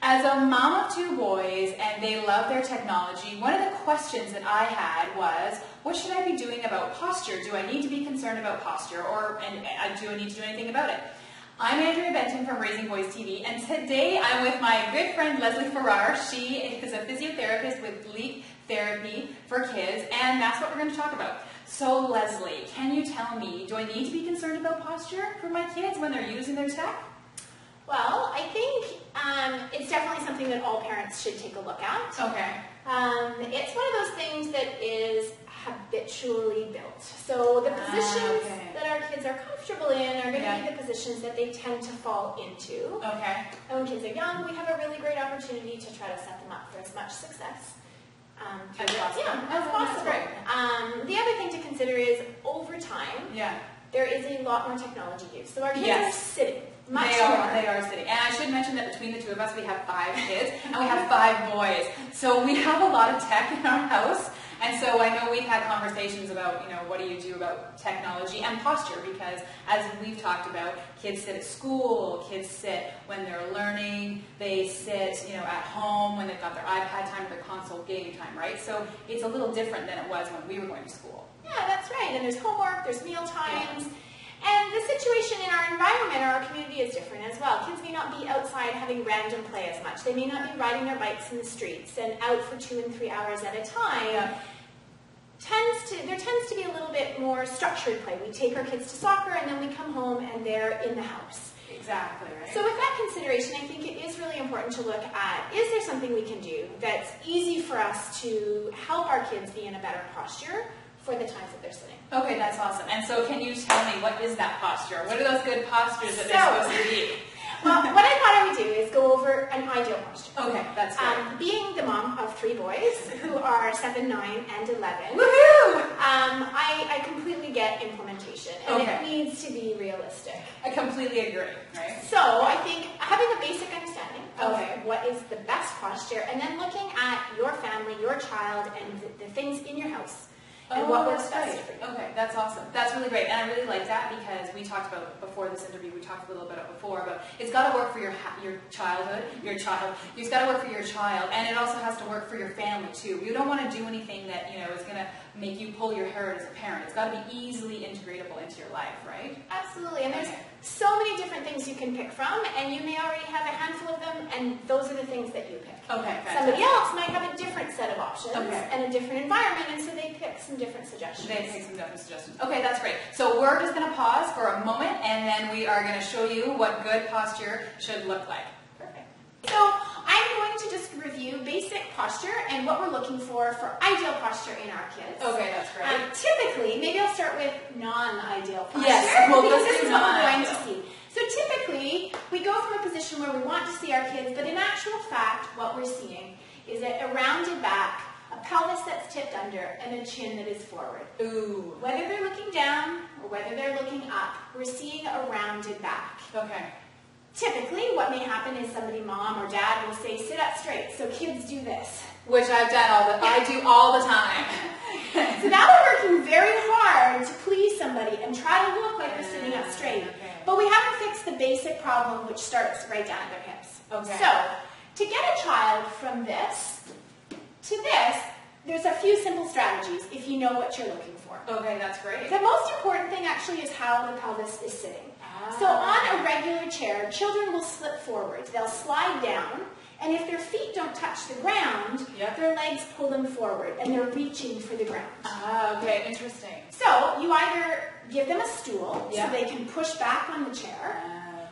As a mom of 2 boys and they love their technology, one of the questions that I had was, what should I be doing about posture? Do I need to be concerned about posture, and do I need to do anything about it? I'm Andrea Benton from Raisingboys.tv, and today I'm with my good friend Leslie Farrar. She is a physiotherapist with Leap Therapy for Kids, and that's what we're going to talk about. So Leslie, can you tell me, do I need to be concerned about posture for my kids when they're using their tech? Well, I think it's definitely something that all parents should take a look at. Okay. It's one of those things that is habitually built. So the positions that our kids are comfortable in are going to be the positions that they tend to fall into. Okay. And when kids are young, we have a really great opportunity to try to set them up for as much success as possible. The other thing to consider is over time, there is a lot more technology use. So our kids are sitting. They are sitting. And I should mention that between the 2 of us, we have 5 kids, and we have 5 boys. So we have a lot of tech in our house. And so I know we've had conversations about, what do you do about technology and posture? Because as we've talked about, kids sit at school, kids sit when they're learning, they sit, at home when they've got their iPad time or their console game time, right? So it's a little different than it was when we were going to school. Yeah, that's right. And there's homework, there's meal times. And the situation in our environment or our community is different as well. Kids may not be outside having random play as much. They may not be riding their bikes in the streets and out for 2 and 3 hours at a time. There tends to be a little bit more structured play. We take our kids to soccer and then we come home and they're in the house. Exactly, right. So with that consideration, I think it is really important to look at, is there something we can do that's easy for us to help our kids be in a better posture for the times that they're sitting? Okay, that's awesome. And so can you tell me, what is that posture? What are those good postures that they're supposed to be? Well, what I thought I would do is go over an ideal posture. Okay, that's great. Being the mom of 3 boys who are 7, 9, and 11, woohoo! I completely get implementation, and it needs to be realistic. I completely agree, right? So I think having a basic understanding of what is the best posture, and then looking at your family, your child, and the things in your house. And what works best for you. Okay, that's awesome. That's really great. And I really like that because we talked about, before this interview, we talked a little bit before about it's got to work for your childhood, it's got to work for your child, and it also has to work for your family too. You don't want to do anything that, is going to make you pull your hair out as a parent. It's got to be easily integratable into your life, right? Absolutely. And there's so many different things you can pick from, and you may already have a handful of them, and those are the things that you pick. Okay. Somebody else might have a different set of options and a different environment, and so they pick some different suggestions. Okay, that's great. So we're just going to pause for a moment, and then we are going to show you what good posture should look like. Perfect. So I'm going to just review basic posture and what we're looking for ideal posture in our kids. Okay, that's great. Typically, maybe I'll start with non-ideal posture. Yes, well, because this is what we're going to see. So typically, we go from a position where we want to see our kids, but in actual fact, what we're seeing is a rounded back, a pelvis that's tipped under, and a chin that is forward. Ooh. Whether they're looking down or whether they're looking up, we're seeing a rounded back. Okay. Typically, what may happen is mom or dad will say, sit up straight. So kids do this. Which I've done I do all the time. So now we're working very hard to please somebody and try to look like we're sitting up straight. But we haven't fixed the basic problem, which starts right down at their hips. Okay. So, to get a child from this to this, there's a few simple strategies if you know what you're looking for. Okay, that's great. The most important thing actually is how the pelvis is sitting. So on a regular chair, children will slip forward. They'll slide down, and if their feet don't touch the ground, their legs pull them forward, and they're reaching for the ground. Okay, interesting. So you either give them a stool so they can push back on the chair,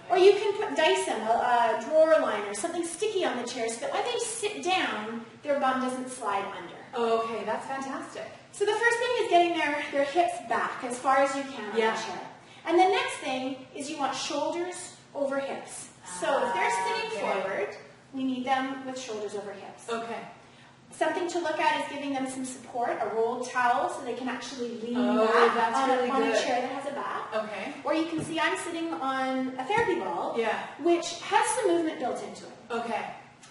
or you can put Dyson, a drawer liner, something sticky on the chair so that when they sit down, their bum doesn't slide under. Okay, that's fantastic. So the first thing is getting their hips back as far as you can on the chair. And the next thing is you want shoulders over hips. So if they're sitting forward, we need them with shoulders over hips. Okay. Something to look at is giving them some support, a rolled towel, so they can actually lean back on a chair that has a back. Okay. Or you can see I'm sitting on a therapy ball, which has some movement built into it. Okay.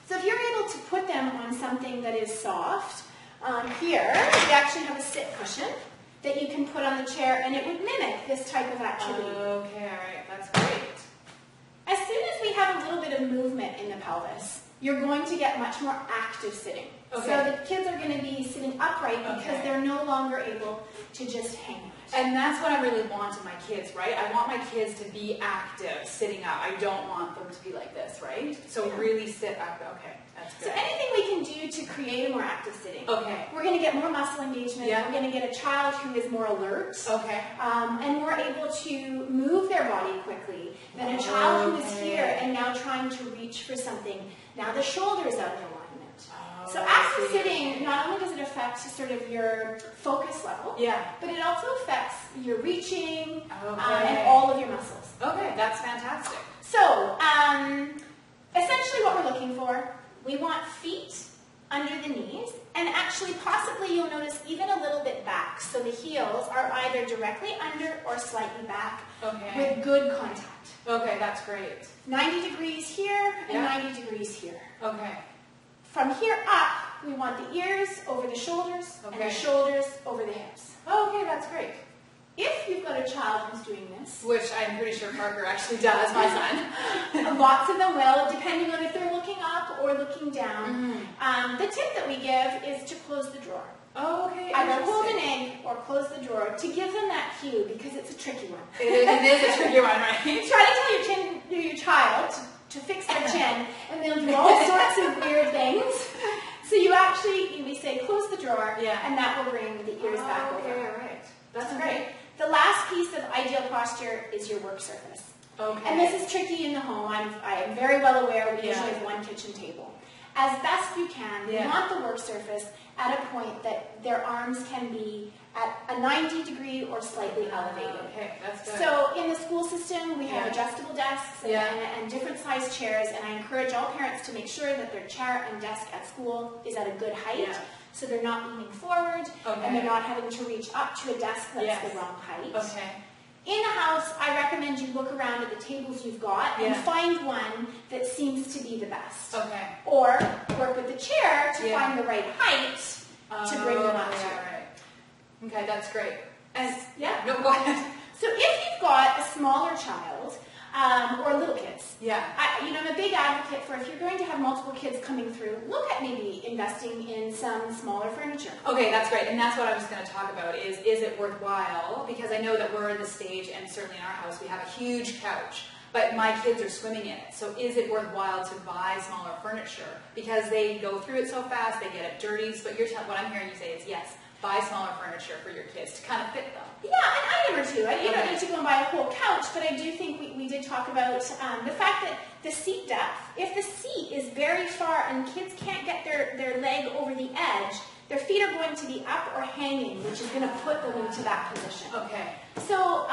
So if you're able to put them on something that is soft, here we actually have a sit cushion that you can put on the chair, and it would mimic this type of activity. Okay, all right, that's great. As soon as we have a little bit of movement in the pelvis, you're going to get much more active sitting. Okay. So the kids are going to be sitting upright because they're no longer able to just hang out. And that's what I really want in my kids, right? I want my kids to be active, sitting up. I don't want them to be like this, right? So really sit up. Okay, that's good. So anything we can do to create a more active sitting. Okay. We're going to get more muscle engagement. Yeah. We're going to get a child who is more alert. Okay. And more able to move their body quickly than a child who is here and now trying to reach for something. Now the shoulder is out of alignment. So active sitting, not only does it affect sort of your focus level, but it also affects your reaching and all of your muscles. Okay, that's fantastic. So essentially what we're looking for, we want feet under the knees, and actually possibly you'll notice even a little bit back. So the heels are either directly under or slightly back with good contact. Okay, that's great. 90 degrees here and 90 degrees here. Okay. From here up, we want the ears over the shoulders and the shoulders over the hips. Okay, that's great. If you've got a child who's doing this, which I'm pretty sure Parker actually does, my son. Lots of them will, depending on if they're looking up or looking down. The tip that we give is to close the drawer. Okay, either hold an egg or close the drawer to give them that cue, because it's a tricky one. It is a tricky one, right? Try to tell your child to fix their chin, and they'll do all sorts of weird things. So we say close the drawer, and that will bring the ears back over. Okay, all right. That's great. The last piece of ideal posture is your work surface. Okay. And this is tricky in the home. I am very well aware we usually have one kitchen table. As best you can, you want the work surface at a point that their arms can be at a 90 degree or slightly elevated. Okay, that's good. So in the school system, we have adjustable desks and different size chairs, and I encourage all parents to make sure that their chair and desk at school is at a good height, so they're not leaning forward, and they're not having to reach up to a desk that's the wrong height. Okay. In the house, I recommend you look around at the tables you've got and find one that seems to be the best. Okay. Or work with the chair to find the right height to bring them up to. Right. Okay, that's great. And No, go ahead. So if you've got a smaller child or little kids, I'm a big advocate for, if you're going to have multiple kids coming through, look at maybe investing in some smaller furniture. Okay, that's great. And that's what I was going to talk about is it worthwhile? Because I know that we're in the stage, and certainly in our house, we have a huge couch, but my kids are swimming in it. So is it worthwhile to buy smaller furniture? Because they go through it so fast, they get it dirty. But what I'm hearing you say is yes, buy smaller furniture for your kids to kind of fit them. Yeah, an item or two. You don't need to go and buy a whole couch, but I do think we did talk about the fact that the seat depth, if the seat is very far and kids can't get their leg over the edge, their feet are going to be up or hanging, which is going to put them into that position. Okay. So,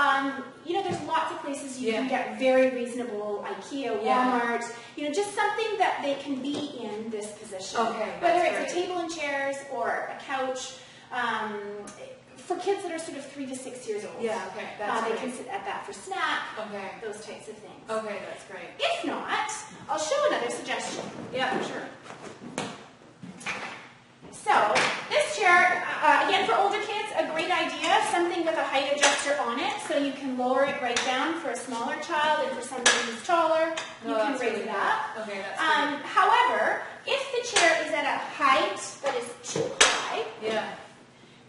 there's lots of places you can get very reasonable, IKEA, Walmart, just something that they can be in this position. Okay. Whether it's a table and chairs or a couch. For kids that are sort of 3 to 6 years old. Yeah, okay. They can sit at that for snack. Okay. Those types of things. Okay, that's great. If not, I'll show another suggestion. Yeah, for sure. So, this chair, again for older kids, a great idea. Something with a height adjuster on it, so you can lower it right down for a smaller child, and for somebody who's taller, you can raise it up. Okay, that's great. However, if the chair is at a height that is too high,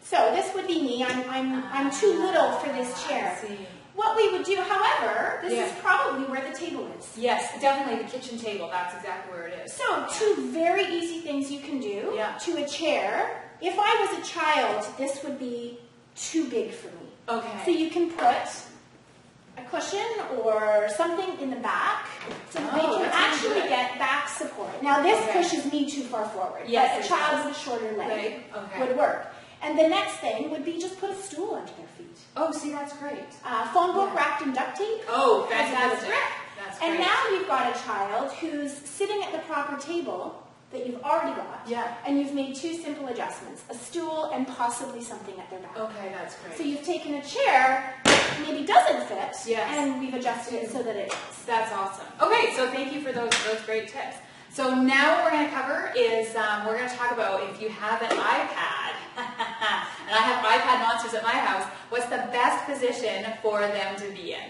so this would be me. I'm too little for this chair. I see. What we would do, however, this is probably where the table is. Yes, definitely the kitchen table. That's exactly where it is. So, two very easy things you can do to a chair. If I was a child, this would be too big for me. Okay. So you can put a cushion or something in the back so that they can actually get back support. Now, this pushes me too far forward. Yes, but a child with a shorter leg would work. And the next thing would be just put a stool under their feet. Oh, see, that's great. Phone book wrapped in duct tape. Oh, fantastic. That's great. And now you've got a child who's sitting at the proper table that you've already got. Yeah. And you've made two simple adjustments, a stool and possibly something at their back. Okay, that's great. So you've taken a chair that maybe doesn't fit, and we've adjusted it so that it is. That's awesome. Okay, so thank you for those great tips. So now what we're going to cover is we're going to talk about if you have an iPad, and I have iPad monsters at my house, what's the best position for them to be in?